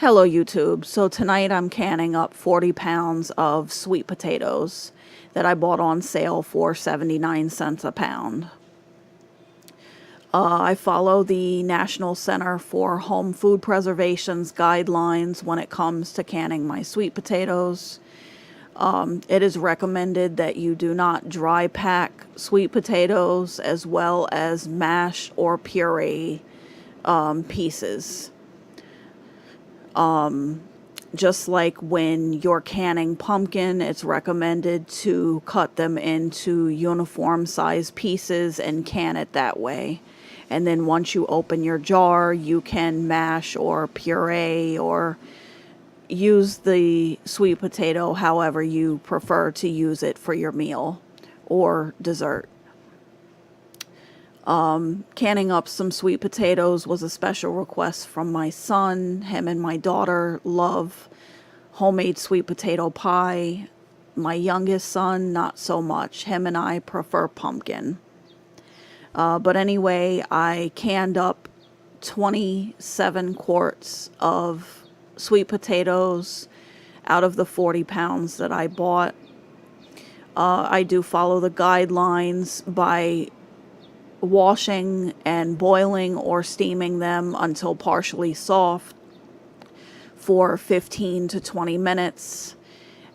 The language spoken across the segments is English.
Hello YouTube. So tonight I'm canning up 40 pounds of sweet potatoes that I bought on sale for 79 cents a pound. I follow the National Center for Home Food Preservation's guidelines when it comes to canning my sweet potatoes. It is recommended that you do not dry pack sweet potatoes as well as mash or puree pieces. Just like when you're canning pumpkin, it's recommended to cut them into uniform size pieces and can it that way. And then once you open your jar, you can mash or puree or use the sweet potato however you prefer to use it for your meal or dessert. Canning up some sweet potatoes was a special request from my son. Him and my daughter love homemade sweet potato pie. My youngest son, not so much. Him and I prefer pumpkin. But anyway, I canned up 27 quarts of sweet potatoes out of the 40 pounds that I bought. I do follow the guidelines by washing and boiling or steaming them until partially soft for 15 to 20 minutes.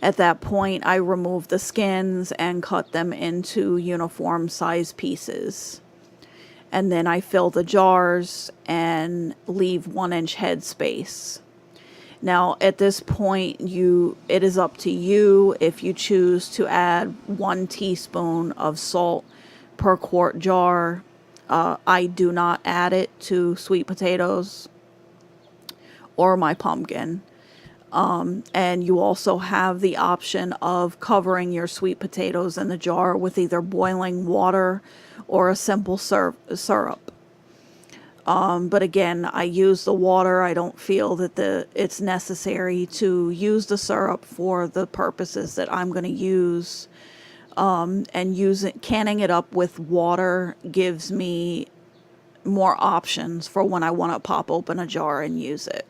At that point, I remove the skins and cut them into uniform size pieces. And then I fill the jars and leave 1-inch head space. Now, at this point, it is up to you if you choose to add 1 teaspoon of salt per quart jar. I do not add it to sweet potatoes or my pumpkin. And you also have the option of covering your sweet potatoes in the jar with either boiling water or a simple syrup. But again, I use the water. I don't feel that it's necessary to use the syrup for the purposes that I'm going to use. And canning it up with water gives me more options for when I want to pop open a jar and use it.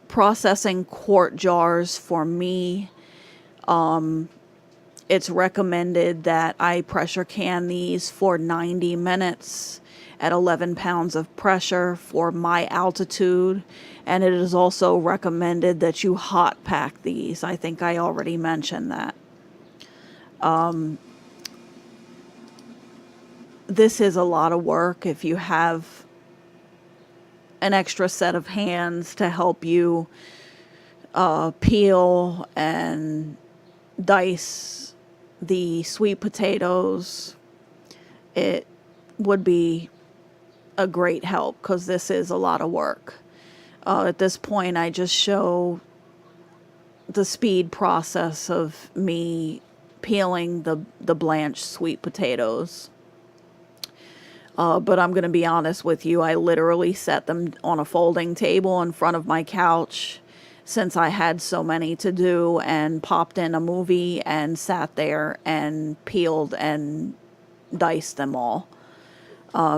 Processing quart jars for me, it's recommended that I pressure can these for 90 minutes at 11 pounds of pressure for my altitude. And it is also recommended that you hot pack these. I think I already mentioned that. This is a lot of work. If you have an extra set of hands to help you peel and dice the sweet potatoes, it would be a great help because this is a lot of work. At this point, I just show the speed process of me peeling the blanched sweet potatoes. But I'm going to be honest with you, I literally set them on a folding table in front of my couch since I had so many to do, and popped in a movie and sat there and peeled and diced them all.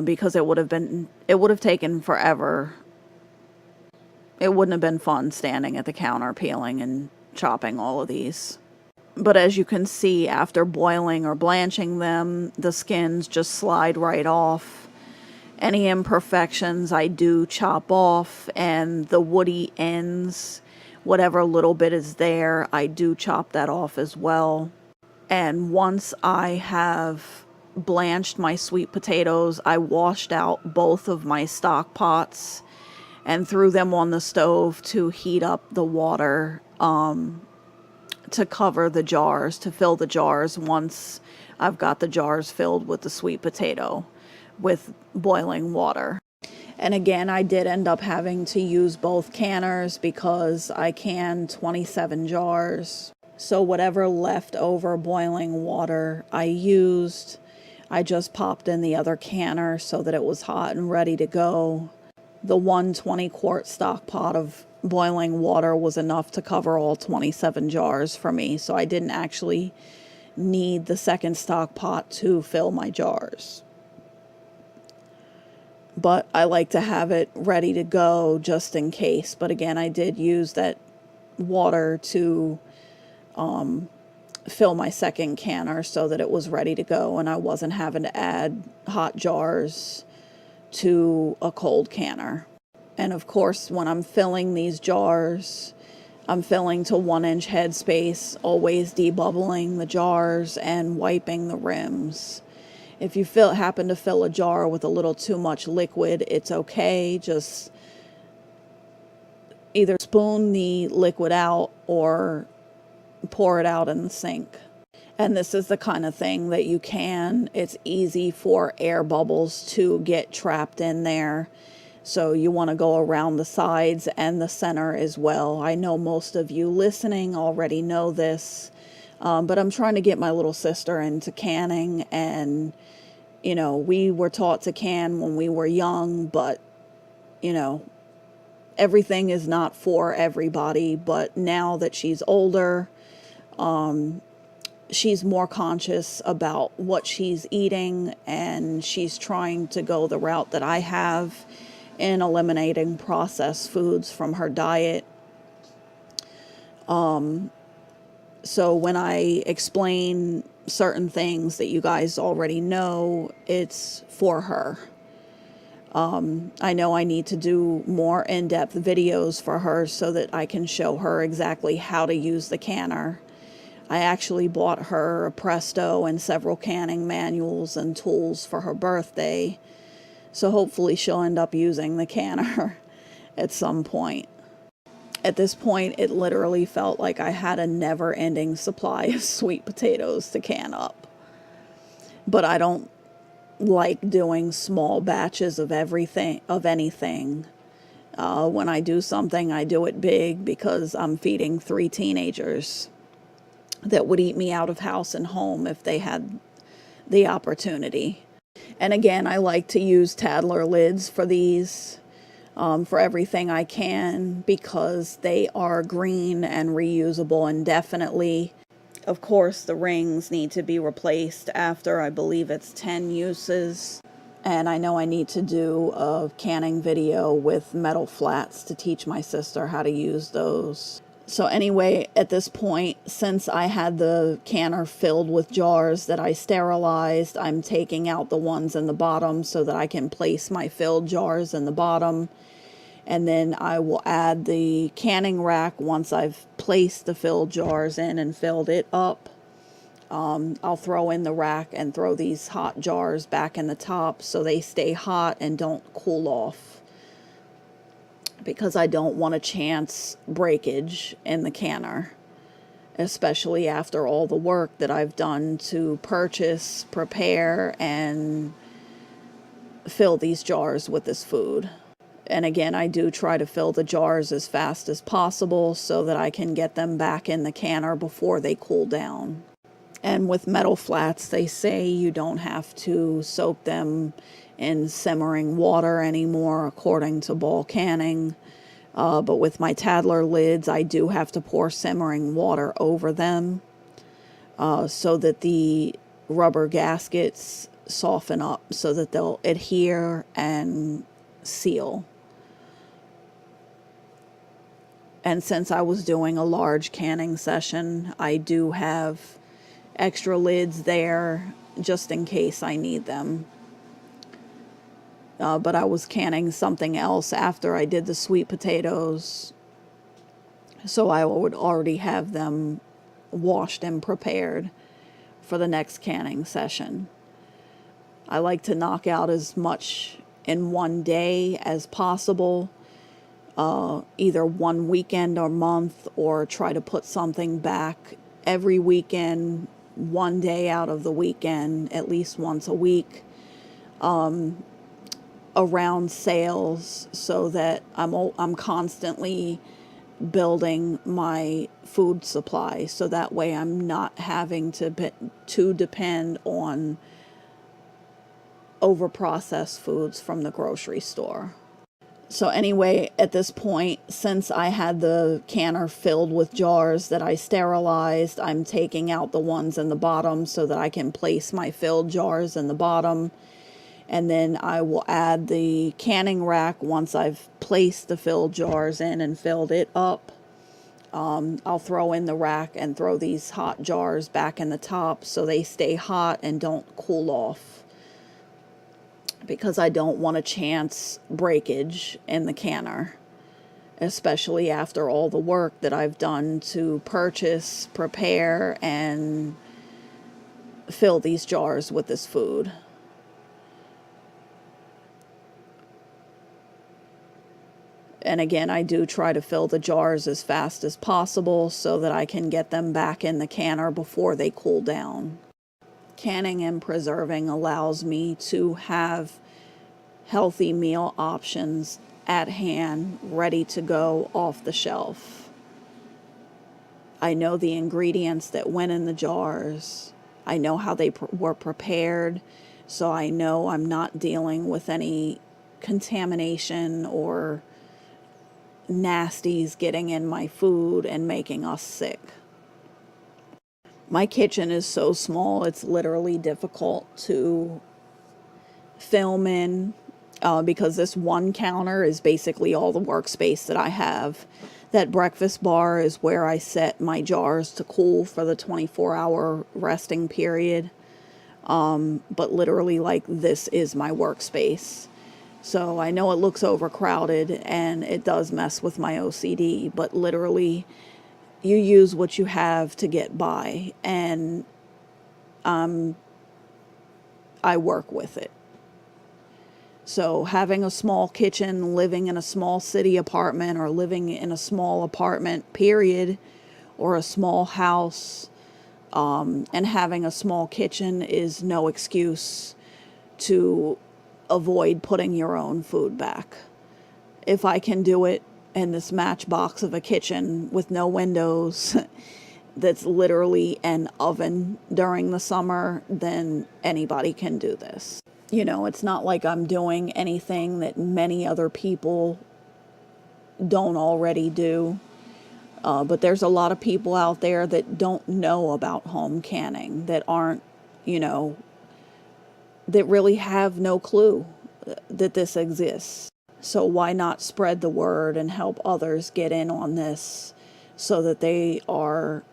Because it would have taken forever. It wouldn't have been fun standing at the counter peeling and chopping all of these. But as you can see, after boiling or blanching them, the skins just slide right off. Any imperfections I do chop off, and the woody ends, whatever little bit is there, I do chop that off as well. And once I have blanched my sweet potatoes, I washed out both of my stock pots and threw them on the stove to heat up the water to cover the jars, to fill the jars once I've got the jars filled with the sweet potato with boiling water. And again, I did end up having to use both canners because I canned 27 jars. So whatever leftover boiling water I used, I just popped in the other canner so that it was hot and ready to go. The 120 quart stock pot of boiling water was enough to cover all 27 jars for me, so I didn't actually need the second stock pot to fill my jars. but I like to have it ready to go just in case. But again, I did use that water to fill my second canner so that it was ready to go and I wasn't having to add hot jars to a cold canner. And of course, when I'm filling these jars, I'm filling to 1-inch headspace, always debubbling the jars and wiping the rims. If you happen to fill a jar with a little too much liquid, it's okay. Just either spoon the liquid out or pour it out in the sink. And this is the kind of thing that it's easy for air bubbles to get trapped in there. So you want to go around the sides and the center as well. I know most of you listening already know this, but I'm trying to get my little sister into canning. And, we were taught to can when we were young, but, everything is not for everybody. But now that she's older, she's more conscious about what she's eating, and she's trying to go the route that I have in eliminating processed foods from her diet. So when I explain certain things that you guys already know, it's for her. I know I need to do more in-depth videos for her so that I can show her exactly how to use the canner. I actually bought her a Presto and several canning manuals and tools for her birthday. So hopefully she'll end up using the canner at some point. At this point, it literally felt like I had a never-ending supply of sweet potatoes to can up. But I don't like doing small batches of anything. When I do something, I do it big because I'm feeding 3 teenagers that would eat me out of house and home if they had the opportunity. And again, I like to use Tadler lids for these, for everything I can, because they are green and reusable indefinitely. Of course, the rings need to be replaced after, I believe it's 10 uses. And I know I need to do a canning video with metal flats to teach my sister how to use those. So anyway, at this point, since I had the canner filled with jars that I sterilized, I'm taking out the ones in the bottom so that I can place my filled jars in the bottom. And then I will add the canning rack once I've placed the filled jars in and filled it up. I'll throw in the rack and throw these hot jars back in the top so they stay hot and don't cool off, because I don't want a chance breakage in the canner, especially after all the work that I've done to purchase, prepare, and fill these jars with this food. And again, I do try to fill the jars as fast as possible so that I can get them back in the canner before they cool down. And with metal flats, they say you don't have to soak them in simmering water anymore, according to ball canning. But with my Tadler lids, I do have to pour simmering water over them so that the rubber gaskets soften up so that they'll adhere and seal. And since I was doing a large canning session, I do have extra lids there just in case I need them. But I was canning something else after I did the sweet potatoes, so I would already have them washed and prepared for the next canning session. I like to knock out as much in one day as possible, either one weekend or month, or try to put something back every weekend, one day out of the weekend, at least once a week, around sales, so that I'm constantly building my food supply, so that way I'm not having to depend on over-processed foods from the grocery store. So anyway, at this point, since I had the canner filled with jars that I sterilized, I'm taking out the ones in the bottom so that I can place my filled jars in the bottom. And then I will add the canning rack once I've placed the filled jars in and filled it up. I'll throw in the rack and throw these hot jars back in the top so they stay hot and don't cool off, because I don't want a chance breakage in the canner, especially after all the work that I've done to purchase, prepare, and fill these jars with this food. And again, I do try to fill the jars as fast as possible so that I can get them back in the canner before they cool down. Canning and preserving allows me to have healthy meal options at hand, ready to go off the shelf. I know the ingredients that went in the jars. I know how they were prepared, so I know I'm not dealing with any contamination or nasties getting in my food and making us sick. My kitchen is so small, it's literally difficult to film in, because this one counter is basically all the workspace that I have. That breakfast bar is where I set my jars to cool for the 24-hour resting period. But literally, like, this is my workspace. So I know it looks overcrowded and it does mess with my OCD, but literally you use what you have to get by, and I work with it. So having a small kitchen, living in a small city apartment, or living in a small apartment, period, or a small house, and having a small kitchen is no excuse to avoid putting your own food back. If I can do it in this matchbox of a kitchen with no windows that's literally an oven during the summer, then anybody can do this. You know, it's not like I'm doing anything that many other people don't already do. But there's a lot of people out there that don't know about home canning, that aren't, that really have no clue that this exists. So why not spread the word and help others get in on this so that they are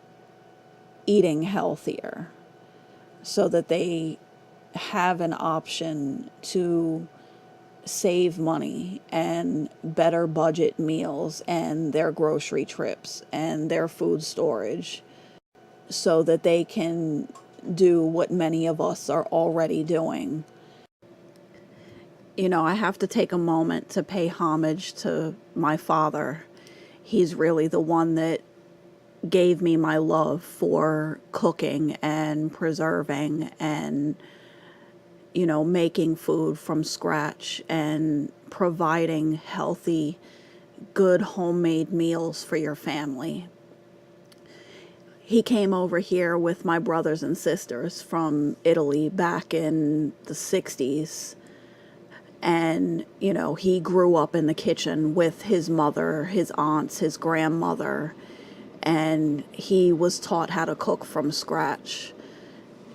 eating healthier, so that they have an option to save money and better budget meals and their grocery trips and their food storage, so that they can do what many of us are already doing. I have to take a moment to pay homage to my father. He's really the one that gave me my love for cooking and preserving and, making food from scratch and providing healthy, good homemade meals for your family. He came over here with my brothers and sisters from Italy back in the 60s. And, he grew up in the kitchen with his mother, his aunts, his grandmother, and he was taught how to cook from scratch.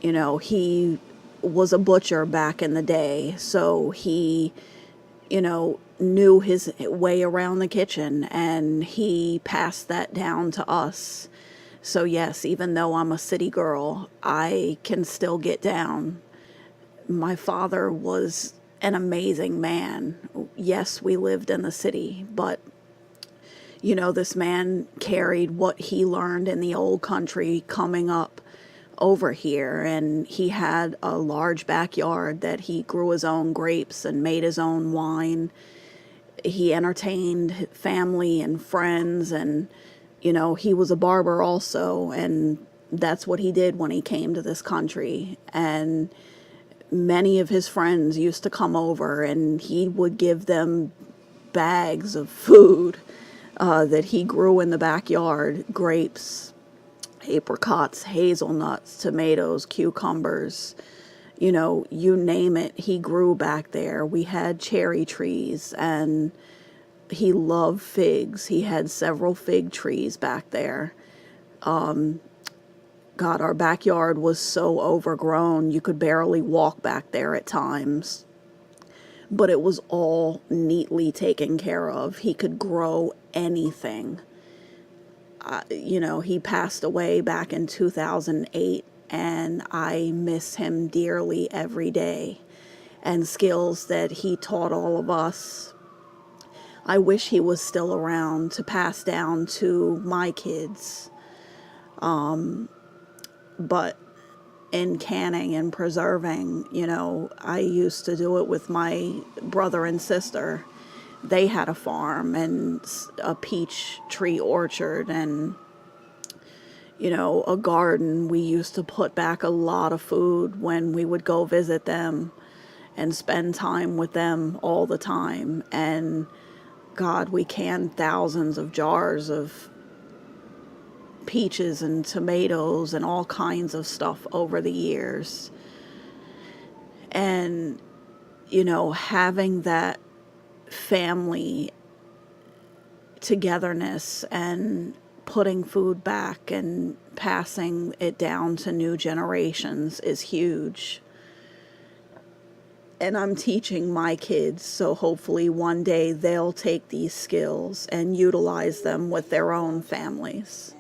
He was a butcher back in the day, so he, knew his way around the kitchen, and he passed that down to us. So yes, even though I'm a city girl, I can still get down. My father was an amazing man. Yes, we lived in the city, but this man carried what he learned in the old country coming up over here, and he had a large backyard that he grew his own grapes and made his own wine. He entertained family and friends, and he was a barber also, and that's what he did when he came to this country. And many of his friends used to come over, and he would give them bags of food that he grew in the backyard: grapes, apricots, hazelnuts, tomatoes, cucumbers, you name it, he grew back there. We had cherry trees, and he loved figs. He had several fig trees back there. God, our backyard was so overgrown, you could barely walk back there at times. but it was all neatly taken care of. He could grow anything. He passed away back in 2008, and I miss him dearly every day. And skills that he taught all of us, I wish he was still around to pass down to my kids. But in canning and preserving, I used to do it with my brother and sister. They had a farm and a peach tree orchard and, a garden. We used to put back a lot of food when we would go visit them and spend time with them all the time. And God, we canned thousands of jars of peaches and tomatoes and all kinds of stuff over the years. And, having that family togetherness and putting food back and passing it down to new generations is huge. And I'm teaching my kids, so hopefully one day they'll take these skills and utilize them with their own families.